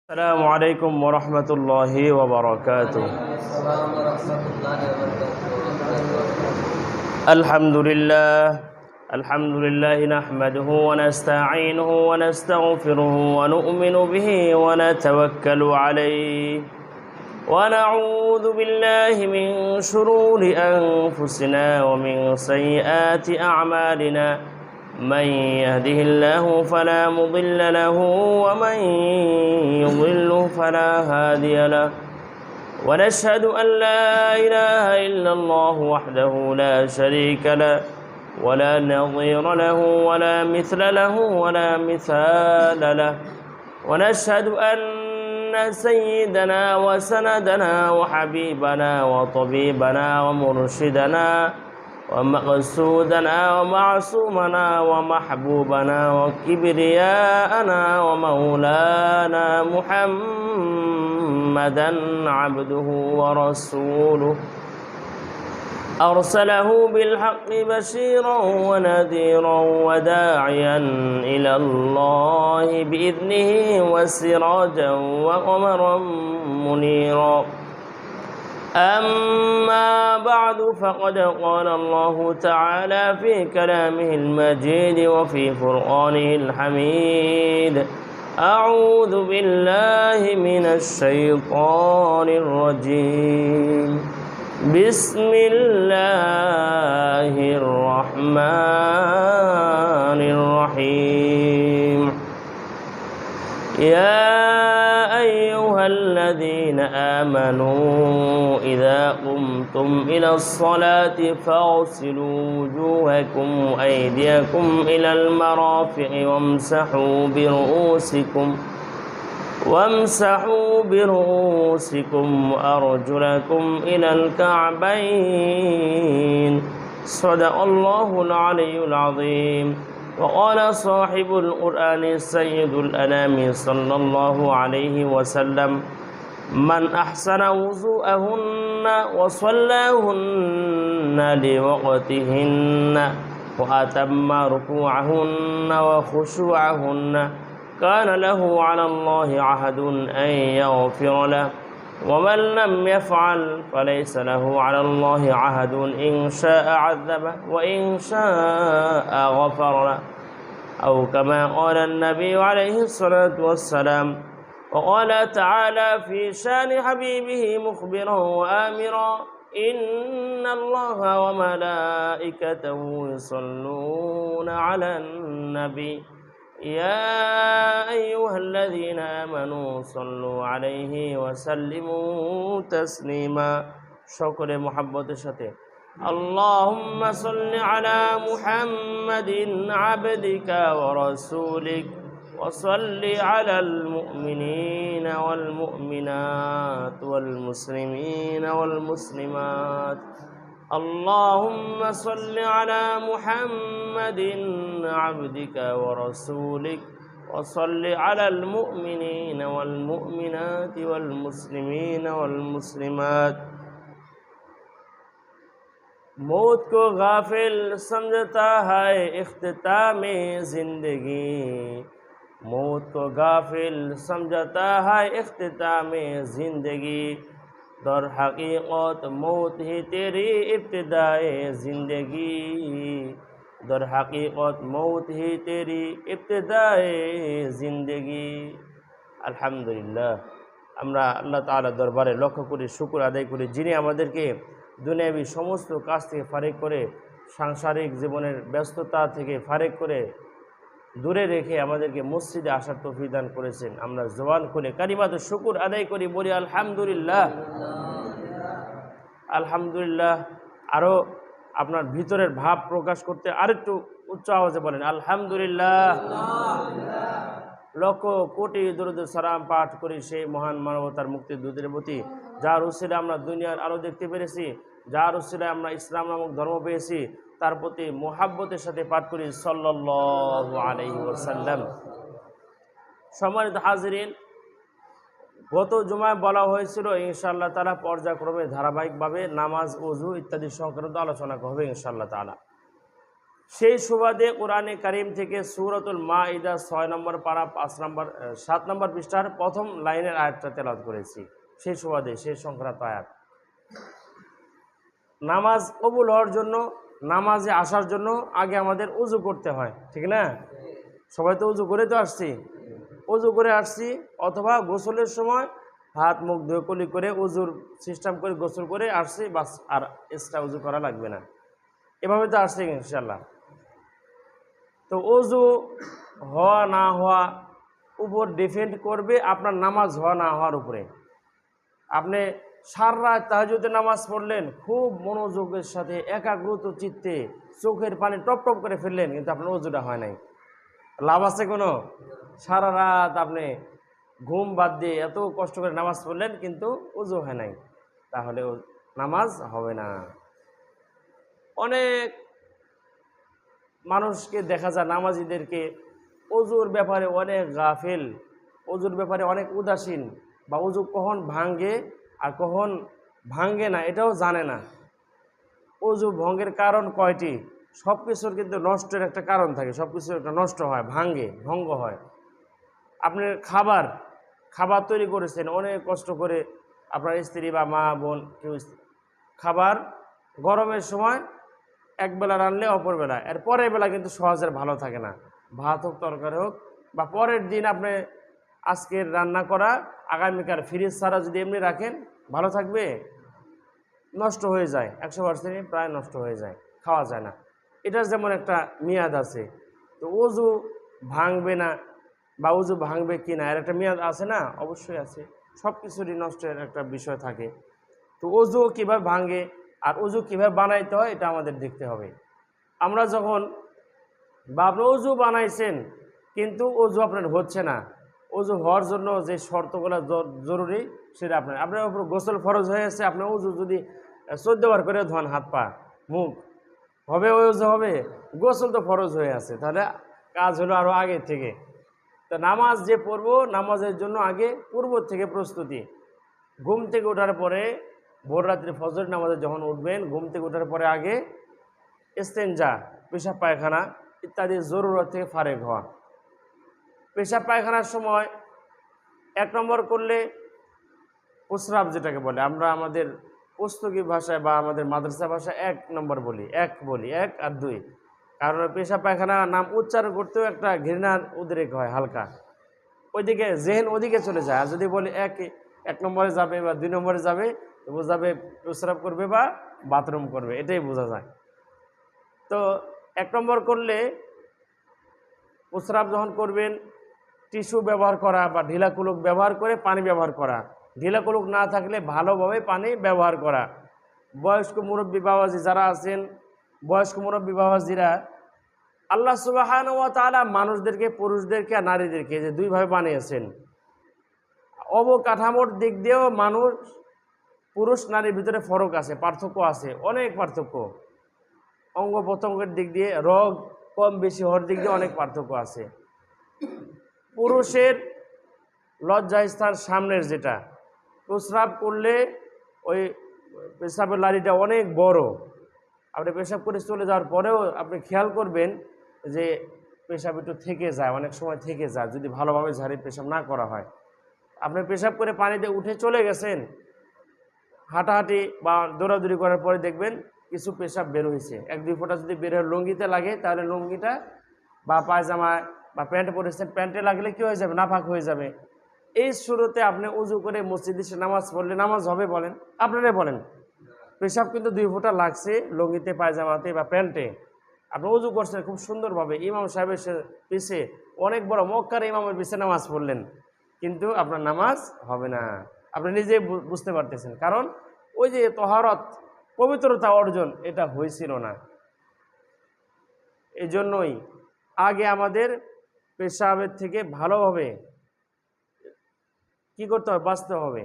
السلام عليكم ورحمة الله وبركاته. السلام ورحمة الله وبركاته. الحمد لله نحمده ونستعينه ونستغفره ونؤمن به ونتوكل عليه ونعوذ بالله من شرور أنفسنا ومن سيئات أعمالنا. من يهده الله فلا مضل له ومن يضله فلا هادي له، ونشهد أن لا إله إلا الله وحده لا شريك له ولا نظير له ولا مثل له ولا مثال له، ونشهد أن سيدنا وسندنا وحبيبنا وطبيبنا ومرشدنا ومقصودنا ومعصومنا ومحبوبنا وكبرياءنا ومولانا محمدا عبده ورسوله، أرسله بالحق بشيرا ونذيرا وداعيا إلى الله بإذنه وسراجا وقمرا منيرا. أما بعد فقد قال الله تعالى في كلامه المجيد وفي فرقانه الحميد: أعوذ بالله من الشيطان الرجيم، بسم الله الرحمن الرحيم. يا أيها الذين آمنوا إذا قمتم إلى الصلاة فاغسلوا وجوهكم وأيديكم إلى المرافق وامسحوا برؤوسكم وأرجلكم إلى الكعبين. صدق الله العلي العظيم. وقال صاحب القرآن سيد الأنام صلى الله عليه وسلم: من أحسن وضوءهن وصلاهن لوقتهن وأتم ركوعهن وخشوعهن كان له على الله عهد أن يغفر له، ومن لم يفعل فليس له على الله عهد إن شاء عذبه وإن شاء غفر له، أو كما قال النبي عليه الصلاة والسلام. وقال تعالى في شان حبيبه مخبرا وآمرا: إن الله وملائكته يصلون على النبي يا أيها الذين آمنوا صلوا عليه وسلموا تسليما। شكر محبت شته اللهم صل على محمد عبدك ورسولك وصل على المؤمنين والمؤمنات والمسلمين والمسلمات. اللهم صل على محمد عبدك ورسولك وصل على المؤمنين والمؤمنات والمسلمين والمسلمات। मौत को गाफिल समझता है इख्तिताम जिंदगी, मौत को गाफिल समझता है इख्तिताम जिंदगी, दर हकीकत मौत ही तेरी इब्तिदाए जिंदगी, दर हकीकत मौत ही तेरी इब्तिदाए जिंदगी। আলহামদুলিল্লাহ, আমরা আল্লাহ তাআলার দরবারে লক্ষ্য করি, শুকর আদায় করি, যিনি আমাদেরকে দুনিয়াবি সমস্ত কাজ থেকে ফারেক করে, সাংসারিক জীবনের ব্যস্ততা থেকে ফারেক করে দূরে রেখে আমাদেরকে মসজিদে আসার তৌফিক দান করেছেন। আমরা জবান খুলে কালিমাতুশ শুকর আদায় করি, বলি আলহামদুলিল্লাহ। আলহামদুলিল্লাহ। আরও আপনার ভিতরের ভাব প্রকাশ করতে আরেকটু উচ্চ আওয়াজে বলেন আলহামদুলিল্লাহ। লক্ষ কোটি দরুদ সালাম পাঠ করি সেই মহান মানবতার মুক্তির দূতের প্রতি, যার উসিলায় আমরা দুনিয়ার আলো দেখতে পেরেছি, যার উসিলায় আমরা ইসলাম নামক ধর্ম পেয়েছি, তার প্রতি মোহাব্বতের সাথে পাঠ করি সাল্লাল্লাহু আলাইহি ওয়াসাল্লাম। সম্মানিত হাজিরিন, গত জুমায় বলা হয়েছিল ইনশাআল্লাহ তাআলা পর্যায়ক্রমে ধারাবাহিকভাবে নামাজ, ওযু ইত্যাদি সংক্রান্ত আলোচনা হবে ইনশাআল্লাহ তাআলা। সেই সুবাদে কোরআনে কারিম থেকে সূরাতুল মাইদা 6 নম্বর পারা 7 নম্বর পৃষ্ঠার প্রথম লাইনের আয়াতটা তেলাওয়াত করেছি। সেই সুবাদে সেই সংক্রান্ত আয়াত। নামাজ কবুল হওয়ার জন্য, নামাজে আসার জন্য আগে আমাদের উজু করতে হয়, ঠিক না? সবাই তো উজু করে তো আসছি, উজু করে আসছি, অথবা গোসলের সময় হাত মুখ ধুয়ে কুলি করে উজুর সিস্টেম করে গোসল করে আসছি, বাস, আর এক্সট্রা উজু করা লাগবে না। এভাবে তো আসছি ইনশাল্লাহ। তো অজু হওয়া না হওয়া উপর ডিপেন্ড করবে আপনার নামাজ হওয়া না হওয়ার উপরে। আপনি সারা রাত তাহাজ্জুদের নামাজ পড়লেন, খুব মনোযোগের সাথে একাগ্রত চিত্তে চোখের পানি টপ টপ করে ফেললেন, কিন্তু আপনার অজুটা হয় নাই, লাভ আছে কোনো? সারা রাত আপনি ঘুম বাদ দিয়ে এত কষ্ট করে নামাজ পড়লেন, কিন্তু অজু হয় নাই, তাহলে নামাজ হবে না। অনেক মানুষকে দেখা যায়, নামাজিদেরকে অজুর ব্যাপারে অনেক গাফিল, অজুর ব্যাপারে অনেক উদাসীন, বা অজু কখন ভাঙ্গে আর কখন ভাঙ্গে না এটাও জানে না। অজু ভঙ্গের কারণ কয়টি? সব কিছুর কিন্তু নষ্টের একটা কারণ থাকে, সব কিছুর একটা নষ্ট হয়, ভাঙ্গে, ভঙ্গ হয়। আপনার খাবার তৈরি করেছেন অনেক কষ্ট করে, আপনার স্ত্রী বা মা বোন কেউ, খাবার গরমের সময় একবেলা রানলে অপরবেলা, এর পরের বেলা কিন্তু সহজের ভালো থাকে না। ভাত হোক, তরকারি হোক, বা পরের দিন আপনি আজকের রান্না করা আগামীকাল ফ্রিজ ছাড়া যদি এমনি রাখেন, ভালো থাকবে? নষ্ট হয়ে যায়, 100% প্রায় নষ্ট হয়ে যায়, খাওয়া যায় না। এটার যেমন একটা মেয়াদ আছে। তো অজু ভাঙবে না, বা অজু ভাঙবে কি না, এর একটা মেয়াদ আছে না? অবশ্যই আছে। সব কিছুরই নষ্টের একটা বিষয় থাকে। তো অজু কীভাবে ভাঙে আর অজু কীভাবে বানাইতে হয়, এটা আমাদের দেখতে হবে। আমরা যখন, বা আপনি অজু বানাইছেন কিন্তু অজু আপনার হচ্ছে না, অজু হওয়ার জন্য যে শর্তগুলো জরুরি সেটা আপনার উপর গোসল ফরজ হয়ে আছে, আপনার অজু যদি 14 বার করে ধোয়ান হাত পা মুখ, হবে ওই অজু হবে? গোসল তো ফরজ হয়ে আছে, তাহলে কাজ হলো আরও আগে থেকে। তো নামাজ যে পড়বো, নামাজের জন্য আগে পূর্ব থেকে প্রস্তুতি। ঘুম থেকে ওঠার পরে, ভোর রাত্রে ফজর নামাজে যখন উঠবেন, ঘুম থেকে ওঠার পরে আগে ইস্তেঞ্জা, পেশাব পায়খানা ইত্যাদি জরুরত থেকে ফারেক হওয়া। পেশাব পায়খানার সময় 1 নম্বর করলে প্রস্রাব, যেটাকে বলে আমরা আমাদের পুস্তকি ভাষায় বা আমাদের মাদ্রাসা ভাষায় 1 নম্বর বলি, 1 আর 2। কারণ পেশাব পায়খানা নাম উচ্চারণ করতেও একটা ঘৃণার উদ্রেক হয় হালকা, ওইদিকে জেহেন ওদিকে চলে যায়। আর যদি বলি 1 নম্বরে যাবে বা 2 নম্বরে যাবে, তো বোঝাবে প্রস্রাব করবে বা বাথরুম করবে, এটাই বোঝা যায়। তো 1 নম্বর করলে প্রস্রাব যখন করবেন, টিস্যু ব্যবহার করা বা ঢিলা কুলুক ব্যবহার করে পানি ব্যবহার করা, ঢিলা কুলুক না থাকলে ভালোভাবে পানি ব্যবহার করা। বয়স্ক মুরব্বী বাবাজি যারা আছেন, বয়স্ক মুরব্বী বাবাজিরা, আল্লাহ সুবহানাহু ওয়া তাআলা মানুষদেরকে, পুরুষদেরকে আর নারীদেরকে যে 2 ভাবে বানিয়েছেন, অবকাঠামোর দিক দিয়েও মানুষ, পুরুষ নারীর ভিতরে ফরক আছে, পার্থক্য আছে, অনেক পার্থক্য। অঙ্গ প্রত্যঙ্গের দিক দিয়ে, রোগ কম বেশি হওয়ার দিক দিয়ে অনেক পার্থক্য আছে। পুরুষের লজ্জাস্থান সামনের, যেটা প্রস্রাব করলে ওই পেশাবের লাড়িটা অনেক বড়, আপনি পেশাব করে চলে যাওয়ার পরেও আপনি খেয়াল করবেন যে পেশাব একটু থেকে যায়, অনেক সময় থেকে যায় যদি ভালোভাবে ঝাড়ি পেশাব না করা হয়। আপনি পেশাব করে পানিতে উঠে চলে গেছেন, হাঁটাহাঁটি বা দৌড়াদৌড়ি করার পরে দেখবেন কিছু পেশাব বের হয়েছে, 1-2 ফোঁটা যদি বের হয়ে লুঙ্গিতে লাগে, তাহলে লুঙ্গিটা বা পায়জামায় বা প্যান্ট পরেছেন, প্যান্টে লাগলে কী হয়ে যাবে? নাপাক হয়ে যাবে। এই শুরুতে আপনি উজু করে মসজিদে এসে নামাজ পড়লে নামাজ হবে? বলেন, আপনারাই বলেন। পেশাব কিন্তু 2 ফোঁটা লাগছে লুঙ্গিতে, পায়জামাতে বা প্যান্টে, আপনি উজু করছেন খুব সুন্দরভাবে, ইমাম সাহেবের পিছে, অনেক বড় মক্কার ইমামের পিছে নামাজ পড়লেন, কিন্তু আপনার নামাজ হবে না। আপনি নিজেই বুঝতে পারতেছেন, কারণ ওই যে তহারত, পবিত্রতা অর্জন, এটা হয়েছিল না। এই জন্যই আগে আমাদের পেশাবের থেকে ভালোভাবে কি করতে হবে? বাঁচতে হবে।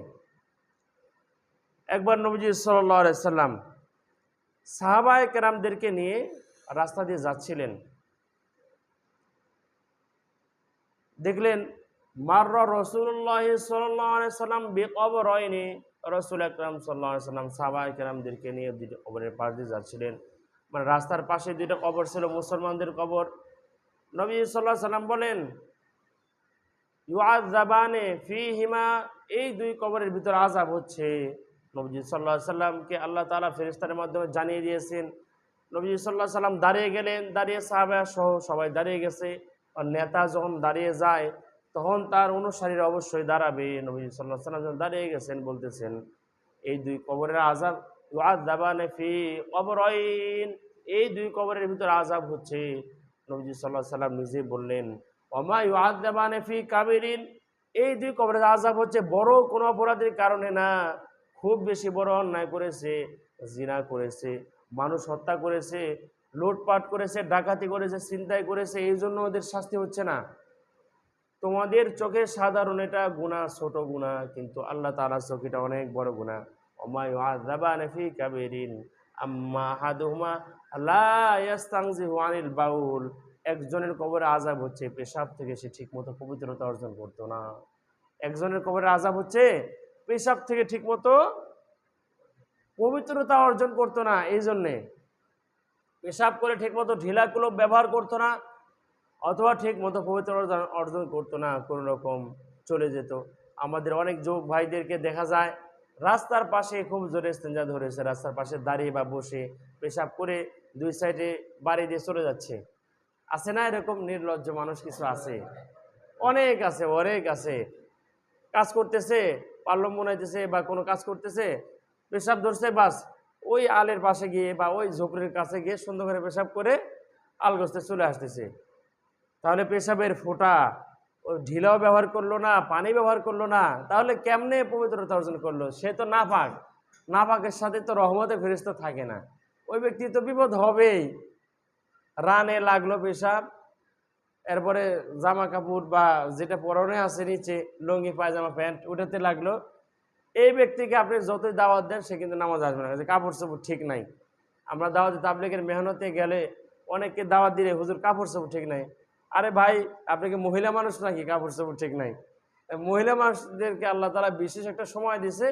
একবার নবীজি সাল্লাল্লাহু আলাইহি সাল্লাম সাহাবায়ে কেরামদেরকে নিয়ে রাস্তা দিয়ে যাচ্ছিলেন, দেখলেন মাররা রাসূলুল্লাহ সাল্লাল্লাহু আলাইহি সাল্লাম বিকবরাইনি, রাসূল আকরাম সাল্লাল্লাহু আলাইহি সাল্লাম সাহাবায়ে কেরামদেরকে নিয়ে 2টি কবরের পাশ দিয়ে যাচ্ছিলেন। মানে রাস্তার পাশে দুইটা কবর ছিল, মুসলমানদের কবর। নবী সাল্লাল্লাহু আলাইহি সাল্লাম বলেন, ইউআযাবানে ফীহিমা, এই দুই কবরের ভিতর আযাব হচ্ছে। নবী সাল্লাল্লাহু আলাইহি সাল্লামকে আল্লাহ তাআলা ফেরেশতাদের মাধ্যমে জানিয়ে দিয়েছেন। নবী সাল্লাল্লাহু আলাইহি সাল্লাম দাঁড়িয়ে গেলেন, দাঁড়িয়ে সাহাবা সহ সবাই দাঁড়িয়ে গেছে। আর নেতা যখন দাঁড়িয়ে যায় তখন তার অনুসারীরা অবশ্যই দাঁড়াবে। নবী সাল্লাল্লাহু আলাইহি সাল্লাম যখন দাঁড়িয়ে গেছেন বলতেছেন, এই দুই কবরের আযাব, ইউআযাবানে ফী কবরাইন, এই দুই কবরের ভিতর আযাব হচ্ছে। নবী সাল্লাল্লাহু আলাইহি সাল্লাম নিজে বললেন, ওমা ইউআযাবানে ফী কাবিরিন, এই দুই কবরের আযাব হচ্ছে বড় কোনো অপরাধের কারণে না, খুব বেশি বড় অন্যায় করেছে, জিনা করেছে, মানুষ হত্যা করেছে, লুটপাট করেছে, ডাকাতি করেছে, ছিনতাই করেছে, এই জন্য ওদের শাস্তি হচ্ছে না। তোমাদের চোখে সাধারণ এটা গুনাহ, ছোট গুনাহ, কিন্তু আল্লাহ তাআলার চোখে এটা অনেক বড় গুনাহ। ওমা ইউআযাবানে ফী কাবিরিন আম্মা আহাদুহুমা লা ইয়াস্তানজিহু আনিল বাউল, একজনের কবরে আযাব হচ্ছে পেশাব থেকে সে ঠিকমতো পবিত্রতা অর্জন করতো না। একজনের কবরে আযাব হচ্ছে পেশাব থেকে ঠিকমতো পবিত্রতা অর্জন করতো না, এই জন্যে পেশাব করে ঠিকমতো ঢিলা কুলুপ ব্যবহার করতো না, অথবা ঠিক মতো পবিত্রতা অর্জন করতো না, কোনো রকম চলে যেত। আমাদের অনেক যুবক ভাইদেরকে দেখা যায় রাস্তার পাশে খুব জোরে ইস্তেঞ্জা ধরেছে, রাস্তার পাশে দাঁড়িয়ে বা বসে পেশাব করে দুই সাইডে বাড়ি দিয়ে চলে যাচ্ছে। আছে না এরকম নির্লজ্জ মানুষ? কিছু আছে, অনেক আছে, অনেক আছে। কাজ করতেছে, পাল্লম বোনাইতেছে বা কোনো কাজ করতেছে, পেশাব ধরছে, বাস ওই আলের পাশে গিয়ে বা ওই ঝোপড়ির কাছে গিয়ে সুন্দর করে পেশাব করে আলগোস্তে চলে আসতেছে। তাহলে পেশাবের ফোঁটা ও ঢিলাও ব্যবহার করলো না, পানি ব্যবহার করলো না, তাহলে কেমনে পবিত্রতা অর্জন করলো? সে তো নাপাক, নাপাকের সাথে তো রহমতে ফেরেশতা থাকে না, ওই ব্যক্তি তো বিপদ হবেই। রানে লাগলো পেশাব, এরপরে জামা কাপড় বা যেটা পরনে আছে নিচে লুঙ্গি পায়জামা প্যান্ট ওটাতে লাগলো, এই ব্যক্তিকে আপনি যতই দাওয়াত দেন সে কিন্তু নামাজ আসবে না, যে কাপড় চোপড় ঠিক নাই। আমরা দাওয়াতে তাবলীগের মেহনতে গেলে অনেককে দাওয়াত দিলে, হুজুর কাপড় চোপড় ঠিক নাই। আরে ভাই, আপনি কি মহিলা মানুষ নাকি কাপড় চোপড় ঠিক নাই? মহিলা মানুষদেরকে আল্লাহ তাআলা বিশেষ একটা সময় দিছে,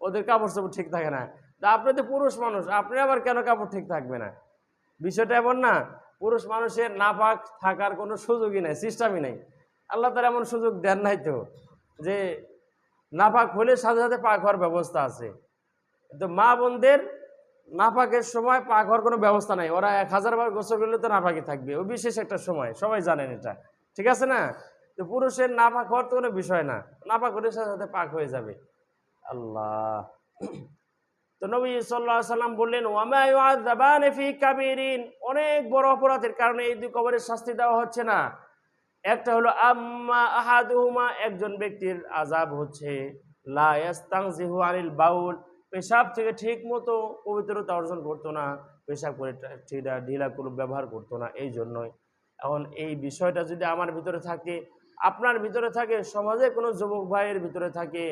ওদের কাপড় চোপড় ঠিক থাকে না। তা আপনি তো পুরুষ মানুষ, আপনি আবার কেন কাপড় ঠিক থাকবে না? বিষয়টা এমন না, পুরুষ মানুষের নাপাক থাকার কোনো সুযোগই নাই, সিস্টেমই নাই। আল্লাহ তাআলা এমন সুযোগ দেন নাই তো যে নাপাক হলে সাথে সাথে পাক হওয়ার ব্যবস্থা আছে। তো মা বোনদের নাপাকের সময় পাক হওয়ার কোনো ব্যবস্থা নাই, ওরা 1000 বার গোসল করলে তো নাপাকি থাকবে, ওই বিশেষ একটা সময়, সবাই জানেন এটা, ঠিক আছে না? তো পুরুষের নাপাক হওয়ার তো কোনো বিষয় না, নাপাক হলে সাথে সাথে পাক হয়ে যাবে। আল্লাহ। তো নবী সাল্লাল্লাহু আলাইহি সাল্লাম বললেন, ওয়ামা ইউআযাবানি ফী কাবীরিন, অনেক বড় অপরাধের কারণে এই দুই কবরের শাস্তি দেওয়া হচ্ছে না। একটা হলো আম্মা আহাদুহুমা, একজন ব্যক্তির আযাব হচ্ছে লা ইয়াস্তানজিহু আনিল বাউল, পেশাব থেকে ঠিক মতো পবিত্রতা অর্জন করতো না, পেশাব করে ঢিলা কুলুপ ব্যবহার করতো না, এই জন্যই। এখন এই বিষয়টা যদি আমার ভিতরে থাকে, আপনার ভিতরে থাকে, সমাজে কোনো যুবক ভাইয়ের ভিতরে থাকে,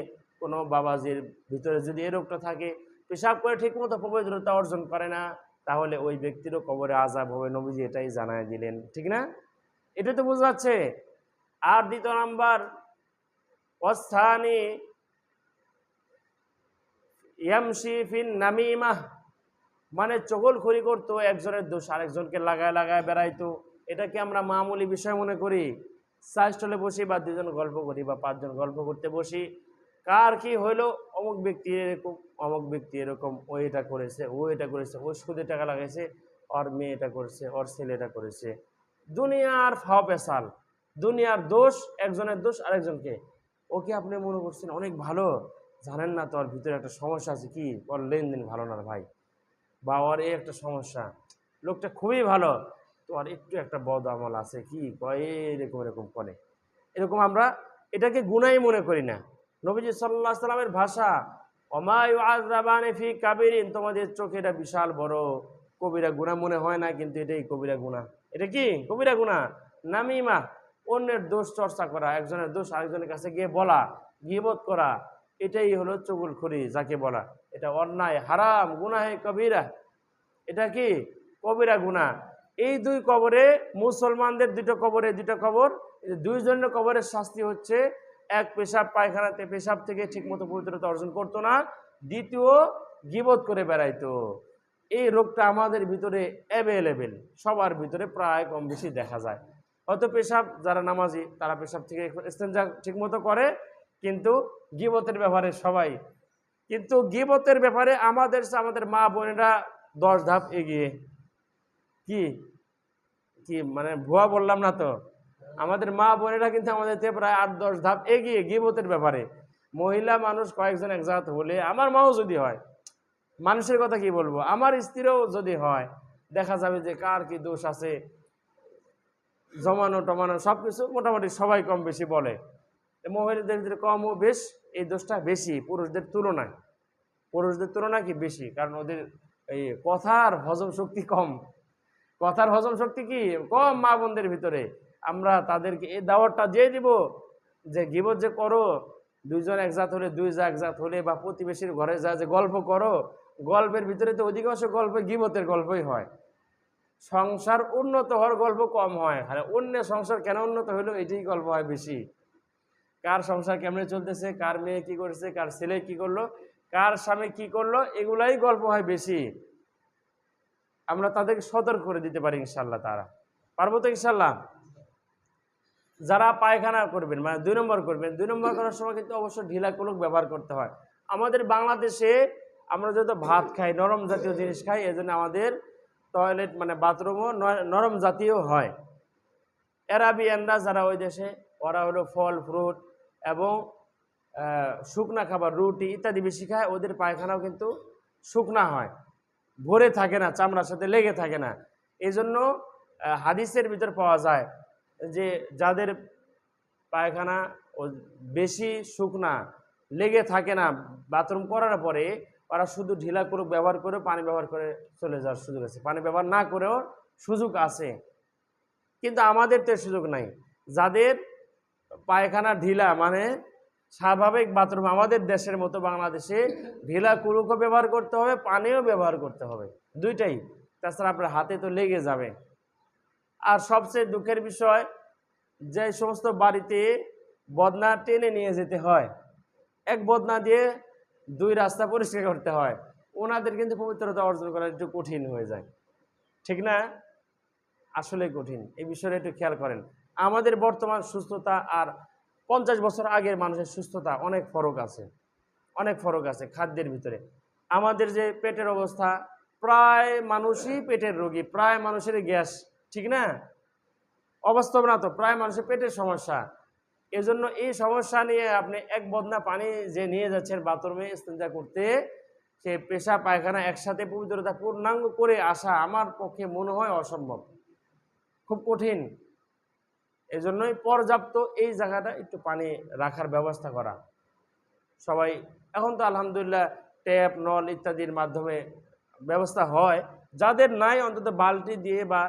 কোনো বাবাজির ভিতরে যদি এই রোগটা থাকে, পেশাব করে ঠিক মতো পবিত্রতা অর্জন করে না, তাহলে ওই ব্যক্তিরও কবরে আযাব হবে। নবীজি এটাই জানায় দিলেন, ঠিক না? এটা তো বোঝা যাচ্ছে। আর দ্বিতীয় নাম্বার, ওয়াসসানি ইয়ামশি ফিন নামিমাহ, মানে চগলখড়ি করতো, একজনের দোষ আরেকজনকে লাগায় লাগায় বেড়াইতো। এটাকে আমরা মামুলি বিষয় মনে করি। চা স্টলে বসি বা দুজন গল্প করি বা 5 জন গল্প করতে বসি, কার কি হইলো, অমুক ব্যক্তি এরকম, অমুক ব্যক্তি এরকম, ও এটা করেছে, ও এটা করেছে, ও সুদে টাকা লাগাইছে, ওর মেয়ে এটা করেছে, ওর ছেলে এটা করেছে। দুনিয়ার ফাও পেশাল, দুনিয়ার দোষ, একজনের দোষ আরেকজনকে। ওকে আপনি মনে করছেন অনেক ভালো, জানেন না তো ওর ভিতরে একটা সমস্যা আছে, কি ওর লেনদেন ভালো না ভাই, বা ওর এই একটা সমস্যা, লোকটা খুবই ভালো, তো আর একটু একটা বদ আমল আছে, কি কয় এরকম এরকম করে। এরকম আমরা এটাকে গুনাই মনে করি না। নবীজি সাল্লাল্লাহু আলাইহি সাল্লামের ভাষা, ওমা ইউআযাবানি ফী কাবীরিন, তোমাদের চোখে এটা বিশাল বড় কবিরা গুনাহ মনে হয় না, কিন্তু এটাই কবিরা গুনাহ। এটা কি কবিরা গুনাহ? নামিমা, অন্যের দোষ চর্চা করা, একজনের দোষ আরেকজনের কাছে গিয়ে বলা, গীবত করা, এটাই হলো চুগলখড়ি যাকে বলা। এটা অন্যায়, হারাম, গুনাহে কবিরা, এটা কি কবিরা গুনাহ। এই দুই কবরে, মুসলমানদের দুটো কবরে, দুটো কবর, দুইজনের কবরের শাস্তি হচ্ছে, এক পেশাব পায়খানাতে পেশাব থেকে ঠিকমতো পবিত্রতা অর্জন করতো না, দ্বিতীয় গীবত করে বেড়াইতো। এই রোগটা আমাদের ভিতরে অ্যাভেলেবেল, সবার ভিতরে প্রায় কম বেশি দেখা যায়। হয়তো পেশাব, যারা নামাজি তারা পেশাব থেকে ইস্তেঞ্জা ঠিকমতো করে, কিন্তু গীবতের ব্যাপারে সবাই, কিন্তু গীবতের ব্যাপারে আমাদের মা বোনেরা 10 ধাপ এগিয়ে। কি কি মানে ভুয়া বললাম না তো? আমাদের মা বোনেরা কিন্তু আমাদের থেকে প্রায় 8-10 ধাপ এগিয়ে গীবতের ব্যাপারে। মহিলা মানুষ কয়েকজন এক জাত হলে, আমার মাও যদি হয়, মানুষের কথা কি বলবো, আমার স্ত্রীও যদি হয়, দেখা যাবে যে কার কি দোষ আছে, জমানো টমানো সবকিছু মোটামুটি সবাই কম বেশি বলে। মহিলাদের ভিতরে কম ও বেশ এই দোষটা বেশি পুরুষদের তুলনায়। পুরুষদের তুলনায় কি বেশি, কারণ ওদের এই কথার হজম শক্তি কম। কথার হজম শক্তি কি কম মা বোনদের ভিতরে। আমরা তাদেরকে এই দাওয়াতটা দিয়ে দিব যে গীবত যে করো, দুইজন একজাত হলে, দুই একজাত হলে, বা প্রতিবেশীর ঘরে যা যে গল্প করো, গল্পের ভিতরে তো অধিকাংশ গল্প গীবতের গল্পই হয়। সংসার উন্নত হওয়ার গল্প কম হয়। আর অন্য সংসার কেন উন্নত হলো এটাই গল্প হয় বেশি। কার সংসার কেমনে চলতেছে, কার মেয়ে কি করেছে, কার ছেলে কি করলো, কার স্বামী কি করলো, এগুলাই গল্প হয় বেশি। আমরা তাদেরকে সতর্ক করে দিতে পারি ইনশাল্লাহ। তারা পারবো তো ইনশাল্লাহ? যারা পায়খানা করবেন, মানে 2 নম্বর করবেন, 2 নম্বর করার সময় কিন্তু অবশ্যই ঢিলা কুলুক ব্যবহার করতে হয়। আমাদের বাংলাদেশে আমরা যেহেতু ভাত খাই, নরম জাতীয় জিনিস খাই, এই জন্য আমাদের টয়লেট মানে বাথরুমও নরম জাতীয় হয়। অ্যারাবিয়ানরা যারা ওই দেশে, ওরা হলো ফল ফ্রুট এবং শুকনা খাবার, রুটি ইত্যাদি বেশি খায়। ওদের পায়খানাও কিন্তু শুকনা হয়, ভরে থাকে না, চামড়ার সাথে লেগে থাকে না। এই জন্য হাদিসের ভিতর পাওয়া যায় যে যাদের পায়খানা ও বেশি শুকনা, লেগে থাকে না বাথরুম করার পরে, ওরা শুধু ঢিলা কুলুক ব্যবহার করে পানি ব্যবহার করে চলে যাওয়ার সুযোগ আছে, পানি ব্যবহার না করেও সুযোগ আছে। কিন্তু আমাদের তো সুযোগ নাই। যাদের পায়খানা ঢিলা, মানে স্বাভাবিক বাথরুম, আমাদের দেশের মতো বাংলাদেশে ঢিলা কুলুকও ব্যবহার করতে হবে, পানিও ব্যবহার করতে হবে, দুইটাই। তাছাড়া আপনার হাতে তো লেগে যাবে। আর সবচেয়ে দুঃখের বিষয়, যে সমস্ত বাড়িতে বদনা টেনে নিয়ে যেতে হয়, এক বদনা দিয়ে 2 রাস্তা পরিষ্কার করতে হয়, ওনাদের কিন্তু পবিত্রতা অর্জন করা একটু কঠিন হয়ে যায়, ঠিক না? আসলে কঠিন। এই বিষয়টা একটু খেয়াল করেন। আমাদের বর্তমান সুস্থতা আর 50 বছর আগের মানুষের সুস্থতা অনেক ফরক আছে, অনেক ফরক আছে খাদ্যের ভিতরে। আমাদের যে পেটের অবস্থা, প্রায় মানুষই পেটের রোগী, প্রায় মানুষের গ্যাস, ঠিক না? অবাস্তব না তো? প্রায় মানুষের পেটের সমস্যা। এজন্য এই সমস্যা নিয়ে আপনি এক বদনা পানি যে নিয়ে যাচ্ছেন বাথরুমে ইস্তেঞ্জা করতে, সে পেশা পায়খানা একসাথে পবিত্রতা পূর্ণাঙ্গ করে আসা আমার পক্ষে মনে হয় অসম্ভব, খুব কঠিন। এজন্যই পর্যাপ্ত এই জায়গাটা একটু পানি রাখার ব্যবস্থা করা। সবাই এখন তো আলহামদুলিল্লাহ ট্যাপ, নল ইত্যাদির মাধ্যমে ব্যবস্থা হয়। যাদের নাই, অন্তত বালতি দিয়ে বা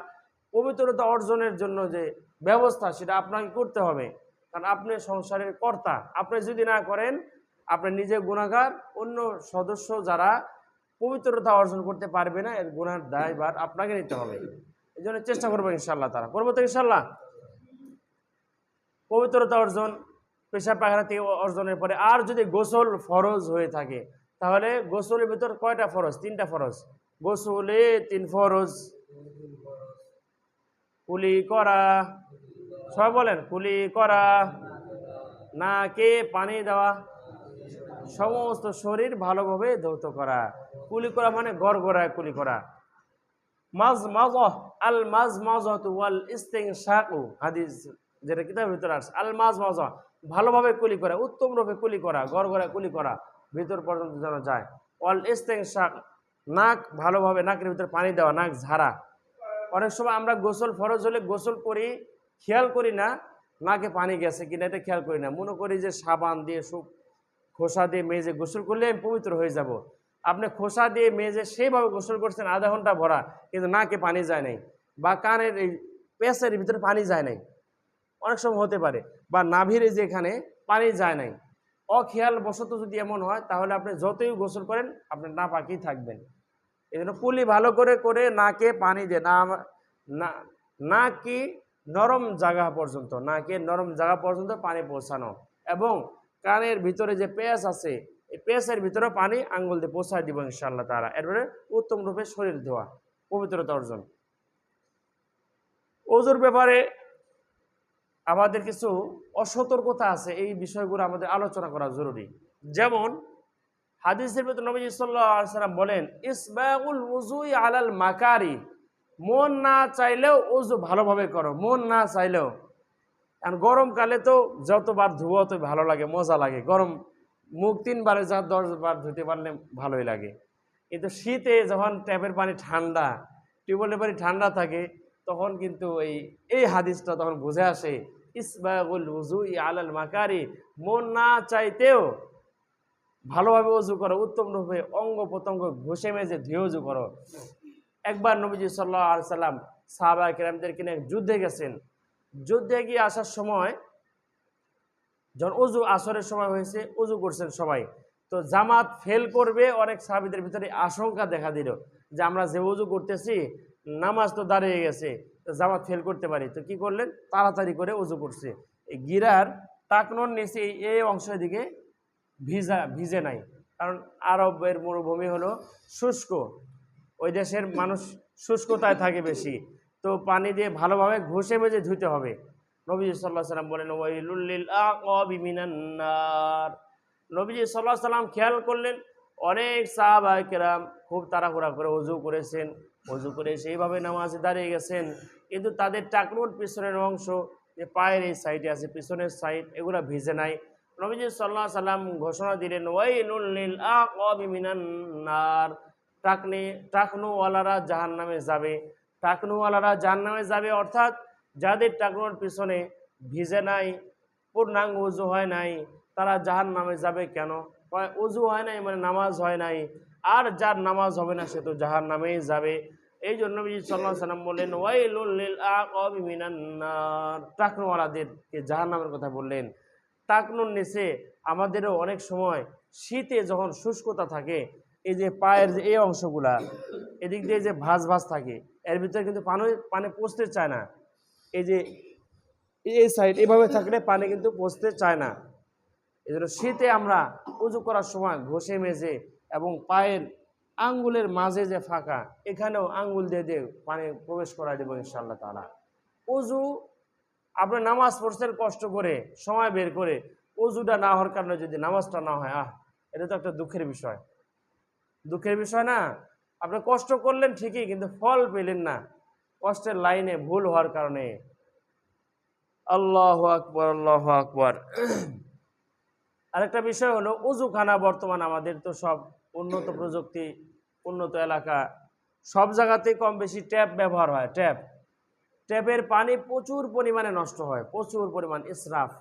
পবিত্রতা অর্জনের জন্য যে ব্যবস্থা, সেটা আপনাকে করতে হবে। কারণ আপনি সংসারের কর্তা, আপনি যদি না করেন আপনি নিজে গুনাহগার, অন্য সদস্য যারা পবিত্রতা অর্জন করতে পারবে না, এর গুনার দায়ভার আপনাকে নিতে হবে। এই জন্য চেষ্টা করবো ইনশাল্লাহ। তারা করবো তো ইনশাল্লাহ। পবিত্রতা অর্জন পেশাব পায়খানা থেকে অর্জনের পরে আর যদি গোসল ফরজ হয়ে থাকে, তাহলে গোসলের ভিতর কয়টা ফরজ? 3টা ফরজ। গোসলে 3 ফরজ। কুলি করা, সবাই বলেন, কুলি করা, নাকে পানি দেওয়া, সমস্ত শরীর ভালোভাবে ধৌত করা। কুলি করা মানে গড়গড়ায় কুলি করা। মাজমাযা, আল মাজমাযাতু ওয়াল ইস্তিনশাকু, হাদিস যেটা কিতাবের ভিতরে আছে। আল মাজমাযা, ভালোভাবে কুলি করা, উত্তম রূপে কুলি করা, গড়গড়ায় কুলি করা, ভিতর পর্যন্ত যেন যায়। ওয়াল ইস্তিনশাক, নাক ভালোভাবে, নাকের ভিতরে পানি দেওয়া, নাক ঝাড়া। অনেক সময় আমরা গোসল ফরজ হলে গোসল করি, খেয়াল করি না নাকে পানি গেছে কিনা, এটা খেয়াল করি না। মনে করি যে সাবান দিয়ে খোসা দিয়ে মেজে গোসল করলে আমি পবিত্র হয়ে যাব। আপনি খোসা দিয়ে মেজে সেইভাবে গোসল করছেন আধা ঘন্টা ভরা, কিন্তু নাকে পানি যায় নাই, বা কানের এই পেঁচের ভিতরে পানি যায় নাই, অনেক সময় হতে পারে, বা নাভির যেখানে পানি যায় নাই। অখেয়াল বশত যদি এমন হয়, তাহলে আপনি যতই গোসল করেন আপনি নাপাকই থাকবেন। এই জন্য কুলি ভালো করে করে নাকে পানি দিয়ে, নাকি নরম জায়গা পর্যন্ত, নাকে নরম জায়গা পর্যন্ত পানি পৌঁছানো, এবং কানের ভিতরে যে পেঁচ আছে এই পেঁচের ভিতরে পানি আঙ্গুল দিয়ে পৌঁছায় দিব ইনশাআল্লাহ তাআলা। এরপরে উত্তম রূপে শরীর ধোয়া, পবিত্রতা অর্জন। ওযুর ব্যাপারে আমাদের কিছু অসতর্কতা আছে, এই বিষয়গুলো আমাদের আলোচনা করা জরুরি। যেমন হাদিসের ভিতরে নবী সাল্লাল্লাহু আলাইহি ওয়াসাল্লাম বলেন, ইসবাগুল উযুই আলাল মাকারি, মন না চাইলেও ওযু ভালোভাবে করো, মন না চাইলেও। কারণ গরমকালে তো যতবার ধুবো তো ভালো লাগে, মজা লাগে। গরম মুখ 3 বারে যা 10 বার ধুতে পারলে ভালোই লাগে। কিন্তু শীতে যখন ট্যাপের পানি ঠান্ডা, টিউবওয়েলের পানি ঠান্ডা থাকে, তখন কিন্তু এই হাদিসটা তখন বুঝে আসে, ইসবাগুল উযুই আলাল মাকারি, মন না চাইতেও ভালোভাবে ওযু করো, উত্তম রূপে অঙ্গ প্রত্যঙ্গ ঘষে মেজে ধুয়ে ওযু করো। একবার নবীজি সাল্লাল্লাহু আলাইহি সাল্লাম সাহাবা কিরামদেরকে নিয়ে যুদ্ধে গেছেন। যুদ্ধে গিয়ে আসার সময় যখন ওযু আসরের সময় হয়েছে, ওযু করছেন সবাই, তো জামাত ফেল করবে, অনেক সাহাবীদের ভিতরে আশঙ্কা দেখা দিল যে আমরা যে ওযু করতেছি নামাজ তো দাঁড়িয়ে গেছে, তো জামাত ফেল করতে পারি। তো কি করলেন, তাড়াতাড়ি করে ওযু করছে। এই গিরার টাকনোর নিচে এই অংশের দিকে ভিজে নাই, কারণ আরবের মরুভূমি হলো শুষ্ক, ওই দেশের মানুষ শুষ্কতায় থাকে বেশি, তো পানি দিয়ে ভালোভাবে ঘষে মেজে ধুতে হবে। নবীজি সাল্লাল্লাহু আলাইহি সাল্লাম বলেন, ওয়াইলুল লিল আকাবি মিনান নার। নবীজি সাল্লাল্লাহু আলাইহি সাল্লাম খেয়াল করলেন অনেক সাহাবায়ে কেরাম খুব তাড়াহুড়া করে ওযু করেছেন, ওযু করে সেইভাবে নামাজে দাঁড়িয়ে গেছেন, কিন্তু তাদের টাকনুর পিছনের অংশ, যে পায়ের এই সাইডে আছে পিছনের সাইড, এগুলো ভিজে নাই। নবীজি সাল্লাল্লাহু আলাইহি সাল্লাম ঘোষণা দিলেন, ওয়াইলুল লিল আকাবি মিনান নার, টাকনুওয়ালারা জাহান্নামে যাবে। টাকনুওয়ালারা জাহান্নামে যাবে অর্থাৎ যাদের টাকনুর পিছনে ভিজে নাই, পূর্ণাঙ্গ ওযু হয় নাই, তারা জাহান্নামে যাবে। কেন? ওযু হয় নাই মানে নামাজ হয় নাই, আর যার নামাজ হবে না সে তো জাহান্নামেই যাবে। এই জন্য নবী সাল্লাল্লাহু আলাইহি সাল্লাম বললেন, ওয়াইলুল লিল আকাবি মিনান নার, টাকনুওয়ালাদেরকে জাহান্নামের কথা বললেন। টাকনুর নিচে আমাদেরও অনেক সময় শীতে যখন শুষ্কতা থাকে, এই যে পায়ের যে এই অংশগুলা, এদিক দিয়ে যে ভাঁজ ভাঁজ থাকে, এর ভিতরে কিন্তু পানি পৌঁছতে চায় না। এই যে এই সাইড এভাবে থাকলে পানি কিন্তু পৌঁছতে চায় না। এই জন্য শীতে আমরা উযু করার সময় ঘষে মেজে এবং পায়ের আঙ্গুলের মাঝে যে ফাঁকা, এখানেও আঙ্গুল দিয়ে দিয়ে পানি প্রবেশ করাই দেবো ইনশাআল্লাহ তাআলা। উযু আপনি নামাজ পড়ছেন কষ্ট করে, সময় বের করে, উযুটা না হওয়ার কারণে যদি নামাজটা না হয়, এটা তো একটা দুঃখের বিষয়। দুঃখের বিষয় না? আপনি কষ্ট করলেন ঠিকই, কিন্তু ফল পেলেন না, কষ্টের লাইনে ভুল হওয়ার কারণে। আল্লাহু আকবার, আল্লাহু আকবার। আরেকটা বিষয় হলো উযুখানা। বর্তমান আমাদের তো সব উন্নত প্রযুক্তি, উন্নত এলাকা, সব জায়গাতেই কম বেশি ট্যাপ ব্যবহার হয়। ট্যাপের পানি প্রচুর পরিমাণে নষ্ট হয়, প্রচুর পরিমাণ ইসরাফ।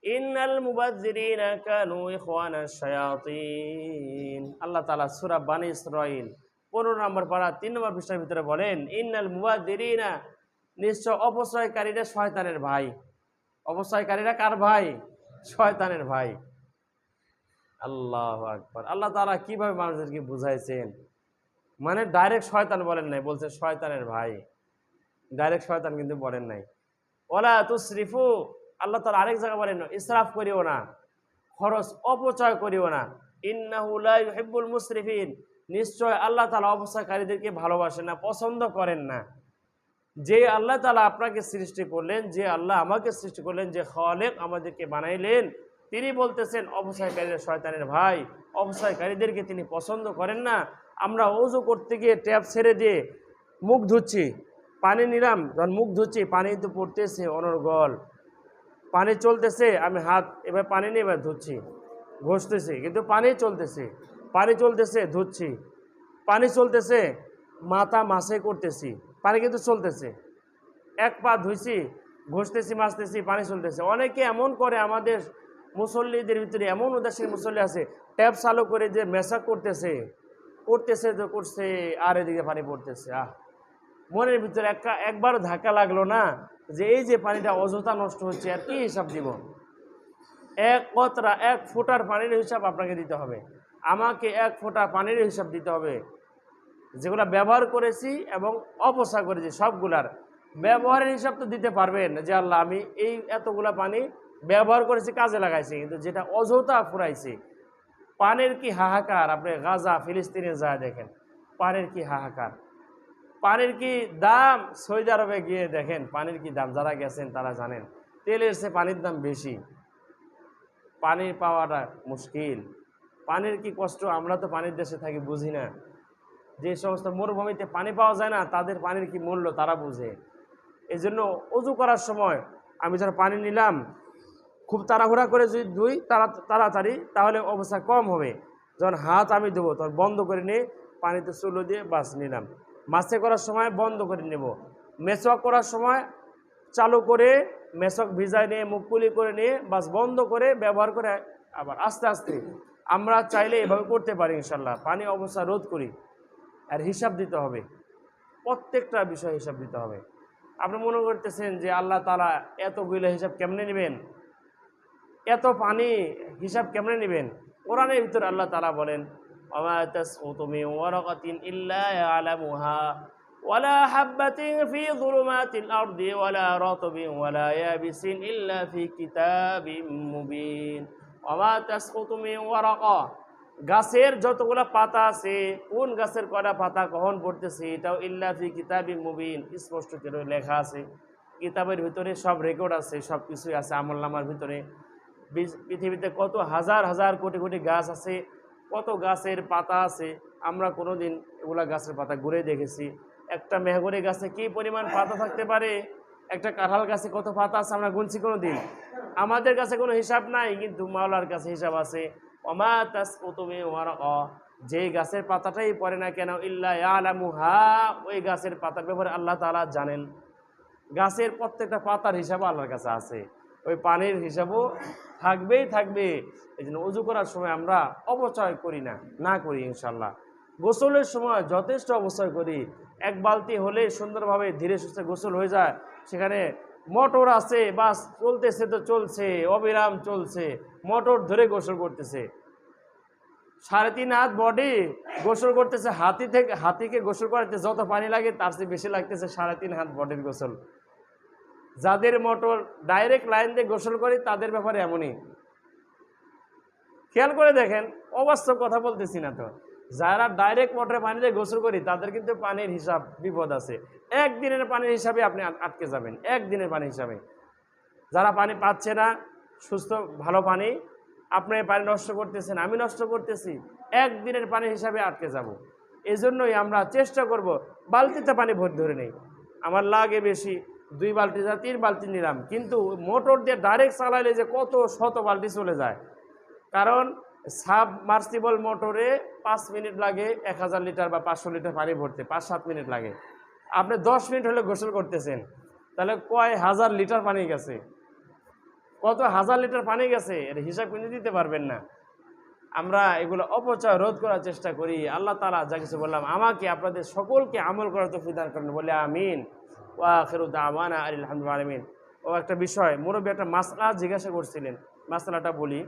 ইন্নাল মুবাযযিরিনা কানু ইখওয়ানাশ শায়াতিন, আল্লাহ তাআলা সূরা বানী ইসরাঈল 15 নম্বর পারা 3 নম্বর পৃষ্ঠার ভিতরে বলেন, ইন্নাল মুবাযযিরিনা, নিশ্চয় অপচয়কারীরা শয়তানের ভাই। অপচয়কারীরা কার ভাই? শয়তানের ভাই। আল্লাহু আকবার। আল্লাহ তাআলা কিভাবে মানুষদেরকে বুঝাইছেন, মানে ডাইরেক্ট শয়তান বলেন নাই, বলছে শয়তানের ভাই। ডাইরেক্ট শয়তান কিন্তু বলেন নাই। ওয়ালা তুসরিফু, আল্লাহ তাআলা আরেক জায়গায় বলেন, ইসরাফ করিও না, খরচ অপচয় করিও না। ইন্নাহু লা ইউহিব্বুল মুসরিফিন, নিশ্চয় আল্লাহ তাআলা অপচয়কারীদেরকে ভালোবাসেন না, পছন্দ করেন না। যে আল্লাহ তাআলা আপনাকে সৃষ্টি করলেন, যে আল্লাহ আমাকে সৃষ্টি করলেন, যে খালেক আমাদেরকে বানাইলেন, তিনি বলতেছেন অপচয়কারীরা শয়তানের ভাই, অপচয়কারীদেরকে তিনি পছন্দ করেন না। আমরা ওযু করতে গিয়ে ট্যাপ ছেড়ে দিয়ে মুখ ধুচ্ছি, পানি নিলাম, যখন মুখ ধুচ্ছি পানি তো পড়তেছে অনর্গল, পানি চলতেছে, আমি হাত এবার পানি নিয়ে এবার ধুচ্ছি, ঘষতেছি, কিন্তু পানি চলতেছে, ধুচ্ছি, পানি চলতেছে, মাথা মাসে করতেছি, পানি কিন্তু চলতেছে, এক পা ধুইছি, ঘষতেছি, মাজতেছি, পানি চলতেছে। অনেকে এমন করে, আমাদের মুসল্লিদের ভিতরে এমন উদাসীন মুসল্লি আছে, ট্যাপ চালু করে যে মেসাক করতেছে তো করছে, আর এদিকে পানি পড়তেছে। মনের ভিতরে একবারও ধাক্কা লাগলো না যে এই যে পানিটা অযথা নষ্ট হচ্ছে, আর কি হিসাব দিব? এক ফোঁটার পানির হিসাব আপনাকে দিতে হবে, আমাকে এক ফোঁটা পানির হিসাব দিতে হবে। যেগুলা ব্যবহার করেছি এবং অপচয় করেছি, সবগুলার ব্যবহারের হিসাব তো দিতে পারবেন যে আল্লাহ আমি এই এতগুলা পানি ব্যবহার করেছি, কাজে লাগাইছি, কিন্তু যেটা অযথা ফুরাইছি, পানির কি হাহাকার, আপনি গাজা ফিলিস্তিনে যায় দেখেন পানির কি হাহাকার, পানির কি দাম, সৌদি আরবে গিয়ে দেখেন পানির কি দাম, যারা গেছেন তারা জানেন তেলের চেয়ে পানির দাম বেশি, পানি পাওয়াটা মুশকিল। পানির কি কষ্ট, আমরা তো পানির দেশে থাকি বুঝি না। যে সমস্ত মরুভূমিতে পানি পাওয়া যায় না তাদের পানির কি মূল্য তারা বুঝে। এই জন্য অজু করার সময় আমি যারা পানি নিলাম খুব তাড়াহুড়া করে যদি ধুই তাড়াতাড়ি তাহলে অবস্থা কম হবে। যখন হাত আমি দেবো তখন বন্ধ করে নিয়ে পানিতে চুলো দিয়ে বাস নিলাম। মাছে করার সময় বন্ধ করে নেব। মেসওয়াক করার সময় চালু করে মেসক ভিজায় নিয়ে মুখ কুলি করে নিয়ে বাস বন্ধ করে ব্যবহার করে আবার আস্তে আস্তে আমরা চাইলে এভাবে করতে পারি ইনশাল্লাহ। পানি অবস্থা রোধ করি, আর হিসাব দিতে হবে, প্রত্যেকটা বিষয় হিসাব দিতে হবে। আপনি মনে করতেছেন যে আল্লাহ তাআলা এতগুলো হিসাব কেমনে নেবেন, এত পানি হিসাব কেমনে নেবেন? কোরআনের ভিতরে আল্লাহ তাআলা বলেন ওয়া তাসকুতু মিন ওয়ারাকাতিন ইল্লা ইয়ালামুহা ওয়ালা হাববাতিন ফি যুলুমাতিল আরদি ওয়ালা রাতবিন ওয়ালা ইয়াবিসিন ইল্লা ফি কিতাবিম মুবিন। ওয়া তাসকুতু মিন ওয়ারাকা, গাছের যতগুলা পাতা আছে কোন গাছের কয়টা পাতা কখন পড়তেছে এটাও ইল্লা ফি কিতাবিম মুবিন স্পষ্ট করে লেখা আছে। কিতাবের ভিতরে সব রেকর্ড আছে, সব কিছুই আছে আমলনামার ভিতরে। পৃথিবীতে কত হাজার হাজার কোটি কোটি গাছ আছে, কত গাছের পাতা আছে, আমরা কোনো দিন এগুলা গাছের পাতা ঘুরে দেখেছি? একটা মেহগনি গাছে কি পরিমাণ পাতা থাকতে পারে, একটা কাঁঠাল গাছে কত পাতা আছে আমরা গুনছি কোনো দিন? আমাদের কাছে কোনো হিসাব নাই, কিন্তু মাওলার কাছে হিসাব আছে। ওমা তাসকুতু মিন ওয়ারাকা, যে গাছের পাতাটাই পড়ে না কেন ইল্লা ইয়ালামুহা, ওই গাছের পাতার ব্যাপারে আল্লাহ তাআলা জানেন। গাছের প্রত্যেকটা পাতার হিসাবও আল্লাহর কাছে আছে, ওই পানির হিসাবও থাকবেই থাকবে। এই জন্য অজু করার সময় আমরা অপচয় করি না করি ইনশাল্লাহ। গোসলের সময় যথেষ্ট অপচয় করি, এক বালতি হলে সুন্দরভাবে ধীরে সুস্থে গোসল হয়ে যায়। সেখানে মোটর আছে, বাস চলতেছে তো চলছে, অবিরাম চলছে, মোটর ধরে গোসল করতেছে। 3.5 হাত বডি গোসল করতেছে, হাতিকে গোসল করাতে যত পানি লাগে তার চেয়ে বেশি লাগতেছে 3.5 হাত বডির গোসল। যাদের মোটর ডাইরেক্ট লাইন দিয়ে গোসল করি তাদের ব্যাপারে এমনই। খেয়াল করে দেখেন, অবাস্তব কথা বলতেছি না তো। যারা ডাইরেক্ট মোটরে পানি দিয়ে গোসল করি তাদের কিন্তু পানির হিসাব বিপদ আছে। একদিনের পানির হিসাবে আপনি আটকে যাবেন, একদিনের পানি হিসাবে। যারা পানি পাচ্ছে না, সুস্থ ভালো পানি, আপনি পানি নষ্ট করতেছেন, আমি নষ্ট করতেছি, একদিনের পানি হিসাবে আটকে যাব। এই জন্যই আমরা চেষ্টা করব বালতিতে পানি ভরে ধরে নেই, আমার লাগে বেশি 2 বালতি যা 3 বালতি নিলাম, কিন্তু মোটর দিয়ে ডাইরেক্ট চালাইলে যে কত শত বালতি চলে যায়। কারণ সাবমার্সিবল মোটরে 5 মিনিট লাগে 1000 লিটার বা 500 লিটার পানি ভরতে, 5-7 মিনিট লাগে। আপনি 10 মিনিট হলে গোসল করতেছেন, তাহলে কয় হাজার লিটার পানি গেছে, কত হাজার লিটার পানি গেছে, এর হিসাব কিন্তু দিতে পারবেন না। আমরা এগুলো অপচয় রোধ করার চেষ্টা করি। আল্লাহ তাআলা যা কিছু বললাম আমাকে আপনাদের সকলকে আমল করার তৌফিক দান করেন, বলে আমিন। ওয়া আখিরু দাওয়ানা আলহামদুলিল্লাহি। ও একটা বিষয়, মুরব্বী একটা মাসআলা জিজ্ঞাসা করছিলেন, মাসআলাটা বলি।